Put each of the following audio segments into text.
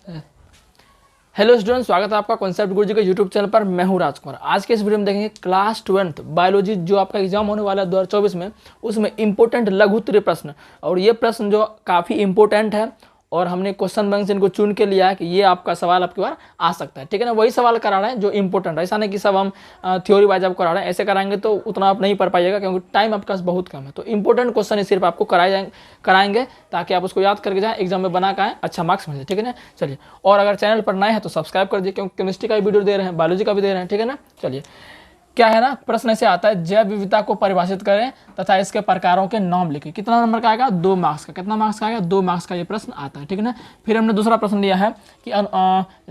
Hello student, स्वागत है आपका कॉन्सेप्ट गुरुजी के यूट्यूब चैनल पर। मैं हूं राजकुमार। आज के इस वीडियो में देखेंगे क्लास 12 बायोलॉजी जो आपका एग्जाम होने वाला है 2024 में, उसमें इंपॉर्टेंट लघु उत्तरीय प्रश्न। और ये प्रश्न जो काफ़ी इंपॉर्टेंट है और हमने क्वेश्चन बैंक से इनको चुन के लिया है कि ये आपका सवाल आपके बार आ सकता है, ठीक है ना। वही सवाल करा रहे हैं जो इंपॉर्टेंट है, ऐसा नहीं कि सब हम थ्योरी वाइज आप करा रहे हैं। ऐसे कराएंगे तो उतना आप नहीं पढ़ पाइएगा क्योंकि टाइम आपके पास बहुत कम है। तो इंपॉर्टेंट क्वेश्चन सिर्फ आपको कराएंगे ताकि आप उसको याद करके जाएं, एग्जाम में बना के आएँ, अच्छा मार्क्स मिले, ठीक है ना। चलिए, और अगर चैनल पर नए हैं तो सब्सक्राइब कर दीजिए क्योंकि केमिस्ट्री का भी वीडियो दे रहे हैं, बायोलॉजी का भी दे रहे हैं, ठीक है ना। चलिए, क्या है ना, प्रश्न ऐसे आता है, जैव विविधता को परिभाषित करें तथा इसके प्रकारों के नाम लिखें। कितना नंबर का आएगा? 2 मार्क्स का। कितना मार्क्स का आएगा? 2 मार्क्स का ये प्रश्न आता है, ठीक है ना। फिर हमने दूसरा प्रश्न लिया है कि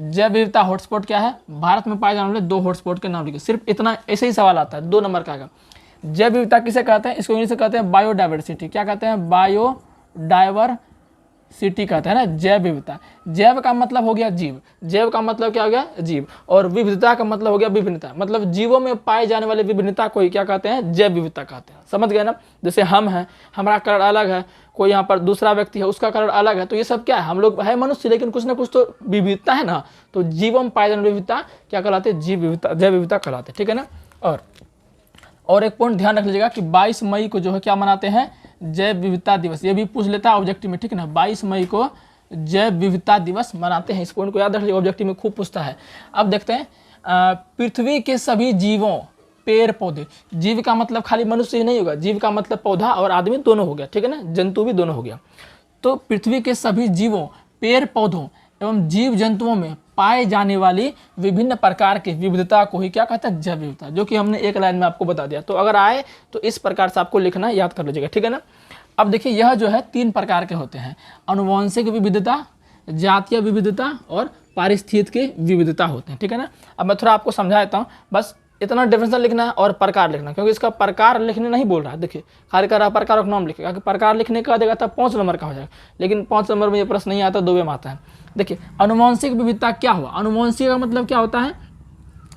जैव विविधता हॉटस्पॉट क्या है? भारत में पाए जाने वाले 2 हॉटस्पॉट के नाम लिखें। सिर्फ इतना, ऐसे ही सवाल आता है, 2 नंबर का आएगा। जैव विविधता किसे कहते हैं? इसको इंग्लिश से कहते हैं बायोडाइवर्सिटी। क्या कहते हैं? बायोडाइवर्सिटी कहते हैं ना, जैव विविधता। जैव का मतलब हो गया जीव, जैव का मतलब क्या हो गया? जीव, और विविधता का मतलब हो गया विभिन्नता। मतलब जीवों में पाए जाने वाले विभिन्नता को ही क्या कहते हैं? जैव विविधता कहते हैं। समझ गए ना। जैसे हम हैं, हमारा कलर अलग है, कोई यहाँ पर दूसरा व्यक्ति है उसका कलर अलग है, तो ये सब क्या है? हम लोग है मनुष्य, लेकिन कुछ ना कुछ तो विविधता है ना। तो जीवों में पाए जाने वाली विविधता क्या कहलाते हैं? जीव विविधता, जैव विविधता कहलाते हैं, ठीक है ना। और एक पॉइंट ध्यान रख लीजिएगा कि 22 मई को जो है क्या मनाते हैं? जैव विविधता दिवस। ये भी पूछ लेता है ऑब्जेक्टिव में, ठीक है ना। 22 मई को जैव विविधता दिवस मनाते हैं। इस पॉइंट को याद रख लीजिए, ऑब्जेक्टिव में खूब पूछता है। अब देखते हैं, पृथ्वी के सभी जीवों, पेड़ पौधे, जीव का मतलब खाली मनुष्य ही नहीं होगा, जीव का मतलब पौधा और आदमी दोनों हो गया, ठीक है ना, जंतु भी दोनों हो गया। तो पृथ्वी के सभी जीवों, पेड़ पौधों एवं जीव जंतुओं में पाए जाने वाली विभिन्न प्रकार की विविधता को ही क्या कहते हैं? जैव विविधता, जो कि हमने एक लाइन में आपको बता दिया। तो अगर आए तो इस प्रकार से आपको लिखना, याद कर लीजिएगा, ठीक है ना। अब देखिए, यह जो है 3 प्रकार के होते हैं, अनुवांशिक विविधता, जातीय विविधता और पारिस्थितिक विविधता होते हैं, ठीक है ना। अब मैं थोड़ा आपको समझा देता हूँ, बस इतना डिफरेंशियल लिखना है और प्रकार लिखना, क्योंकि इसका प्रकार लिखने नहीं बोल रहा है। देखिए, खाली कर रहा प्रकार का नाम लिखेगा, प्रकार लिखने का देगा तब 5 नंबर का हो जाएगा, लेकिन 5 नंबर में ये प्रश्न नहीं आता, 2 में आता है। देखिए, अनुवांशिक विविधता क्या हुआ? अनुवांशिक का मतलब क्या होता है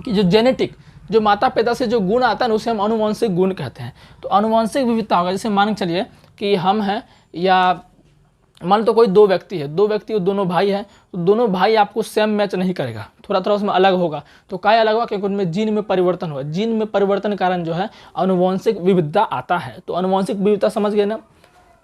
कि जो जेनेटिक, जो माता पिता से जो गुण आता है ना, उसे हम अनुवांशिक गुण कहते हैं। तो अनुवांशिक विविधता होगा, जैसे मान के चलिए कि हम हैं, या मान तो कोई 2 व्यक्ति है, 2 व्यक्ति और दोनों भाई हैं, तो दोनों भाई आपको सेम मैच नहीं करेगा, थोड़ा थोड़ा उसमें अलग होगा। तो क्या अलग हुआ? क्योंकि उनमें जीन में परिवर्तन हुआ। जीन में परिवर्तन के कारण जो है अनुवांशिक विविधता आता है। तो अनुवांशिक विविधता समझ गए ना।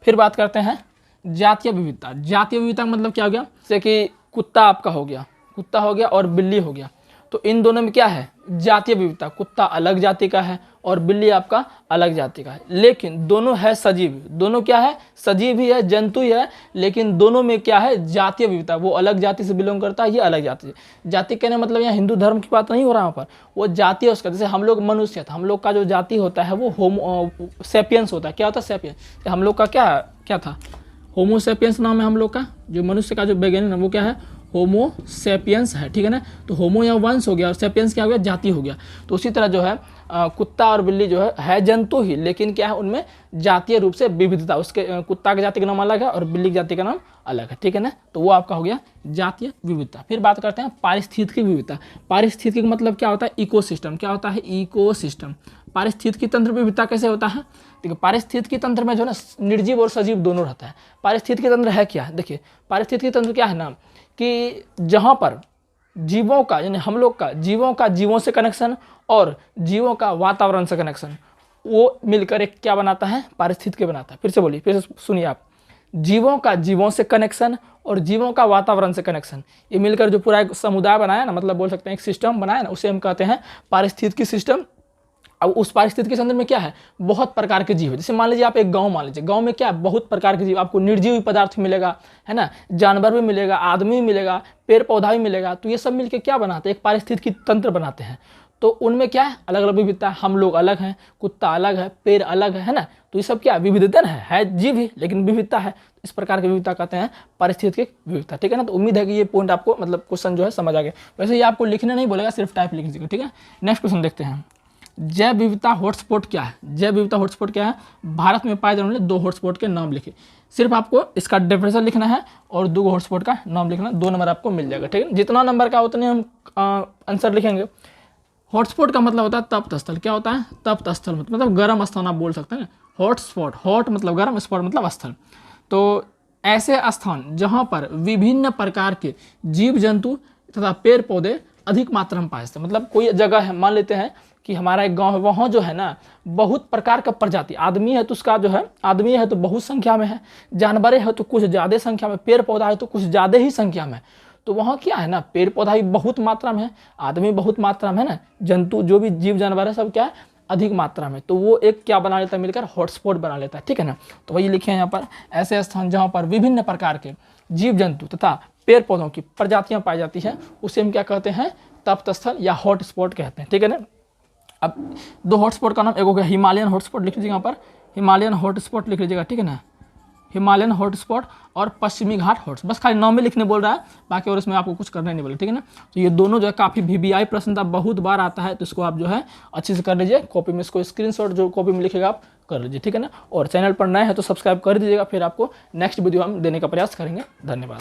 फिर बात करते हैं जातीय विविधता। जातीय विविधता का मतलब क्या हो गया? जैसे कि कुत्ता आपका हो गया, कुत्ता हो गया और बिल्ली हो गया, तो इन दोनों में क्या है? जातीय विविधता। कुत्ता अलग जाति का है और बिल्ली आपका अलग जाति का है, लेकिन दोनों है सजीव। दोनों क्या है? सजीव ही है, जंतु ही है, लेकिन दोनों में क्या है? जातीय विविधता। वो अलग जाति से बिलोंग करता है, ये अलग जाति से। जाति कहने मतलब यहाँ हिंदू धर्म की बात नहीं हो रहा है पर, वो जाति है उसका। जैसे हम लोग मनुष्य था, हम लोग का जो जाति होता है वो होमो सेपियंस होता है। क्या होता है? सेपियंस। हम लोग का क्या था? होमो सेपियंस नाम है हम लोग का। जो मनुष्य का जो वैज्ञानिक नाम वो क्या है? होमो सेपियंस है, ठीक है ना। तो होमो या वंश हो गया और सेपियंस क्या हो गया? जाति हो गया। तो उसी तरह जो है कुत्ता और बिल्ली जो है जंतु ही, लेकिन क्या है? उनमें जातीय रूप से विविधता। उसके कुत्ता की जाति का नाम अलग है और बिल्ली की जाति का नाम अलग है, ठीक है ना। तो वो आपका हो गया जातीय विविधता। फिर बात करते हैं पारिस्थितिक विविधता। पारिस्थितिक मतलब क्या होता है? इकोसिस्टम। क्या होता है? इकोसिस्टम। पारिस्थितिकी तंत्र विविधता कैसे होता है? देखिए, पारिस्थितिकी तंत्र में जो है ना, निर्जीव और सजीव दोनों रहता है। पारिस्थितिकी तंत्र है क्या? देखिए, पारिस्थितिकी तंत्र क्या है ना, कि जहाँ पर जीवों का, यानी हम लोग का जीवों का जीवों से कनेक्शन और जीवों का वातावरण से कनेक्शन, वो मिलकर एक क्या बनाता है? पारिस्थितिकी बनाता है। फिर से बोलिए, फिर से सुनिए आप। जीवों का जीवों से कनेक्शन और जीवों का वातावरण से कनेक्शन, ये मिलकर जो पूरा एक समुदाय बनाया ना, मतलब बोल सकते हैं एक सिस्टम बनाया ना, उसे हम कहते हैं पारिस्थितिकी सिस्टम। अब उस पारिस्थितिकी के अंदर में क्या है? बहुत प्रकार के जीव है। जैसे मान लीजिए आप एक गांव मान लीजिए, गांव में क्या है? बहुत प्रकार के जीव। आपको निर्जीव पदार्थ मिलेगा, है ना, जानवर भी मिलेगा, आदमी भी मिलेगा, पेड़ पौधा भी मिलेगा। तो ये सब मिलकर क्या बनाते हैं? एक पारिस्थितिकी तंत्र बनाते हैं। तो उनमें क्या है? अलग अलग विविधता। हम लोग अलग हैं, कुत्ता अलग है, पेड़ अलग है ना। तो ये सब क्या विविधता है जीव ही, लेकिन विविधता है। इस प्रकार की विविधता कहते हैं पारिस्थितिक विविधता, ठीक है ना। तो उम्मीद है कि ये पॉइंट आपको, मतलब क्वेश्चन जो है समझ आ गया। वैसे ये आपको लिखने नहीं बोलेगा, सिर्फ टाइप लिख दीजिएगा, ठीक है। नेक्स्ट क्वेश्चन देखते हैं। जैव विविधता हॉटस्पॉट क्या है? जैव विविधता हॉटस्पॉट क्या है? भारत में पाए जाने वाले 2 हॉटस्पॉट के नाम लिखे। सिर्फ आपको इसका डेफिनेशन लिखना है और 2 हॉटस्पॉट का नाम लिखना, 2 नंबर आपको मिल जाएगा, ठीक है। जितना नंबर का उतने हम आंसर लिखेंगे। हॉटस्पॉट का मतलब होता है तप्त स्थल। क्या होता है? तप्त स्थल मतलब गर्म स्थान आप बोल सकते हैं। हॉटस्पॉट, हॉट मतलब गर्म, स्पॉट मतलब स्थल। तो ऐसे स्थान जहाँ पर विभिन्न प्रकार के जीव जंतु तथा पेड़ पौधे अधिक मात्रा में पाए जाते हैं। मतलब कोई जगह है, मान लेते हैं कि हमारा एक गांव है, वहाँ जो है ना बहुत प्रकार का प्रजाति, आदमी है तो उसका जो है, आदमी है तो बहुत संख्या में है, जानवरें है तो कुछ ज़्यादा संख्या में, पेड़ पौधा है तो कुछ ज़्यादा ही संख्या में। तो वहाँ क्या है ना, पेड़ पौधा भी बहुत मात्रा में है, आदमी बहुत मात्रा में है ना, जंतु जो भी जीव जानवर है सब क्या है, अधिक मात्रा में। तो वो एक क्या बना लेता है, मिलकर हॉटस्पॉट बना लेता है, ठीक है ना। तो वही लिखे हैं यहाँ पर, ऐसे स्थान जहाँ पर विभिन्न प्रकार के जीव जंतु तथा पेड़ पौधों की प्रजातियाँ पाई जाती हैं, उसे हम क्या कहते हैं, तप्त स्थल या हॉटस्पॉट कहते हैं, ठीक है ना। अब दो हॉटस्पॉट का नाम, एक हो गया हिमालयन हॉटस्पॉट, लिख लीजिएगा यहाँ पर, हिमालयन हॉटस्पॉट लिख लीजिएगा, ठीक है ना, हिमालयन हॉटस्पॉट और पश्चिमी घाट हॉटस्पॉट। बस खाली नाम में लिखने बोल रहा है, बाकी और इसमें आपको कुछ करना नहीं बोला, ठीक है ना। तो ये दोनों जो है काफ़ी VBI प्रश्न था, बहुत बार आता है, तो इसको आप जो है अच्छे से कर लीजिए, कॉपी में इसको स्क्रीनशॉट जो कॉपी में लिखेगा आप कर लीजिए, ठीक है ना। और चैनल पर नए हैं तो सब्सक्राइब कर दीजिएगा, फिर आपको नेक्स्ट वीडियो हम देने का प्रयास करेंगे। धन्यवाद।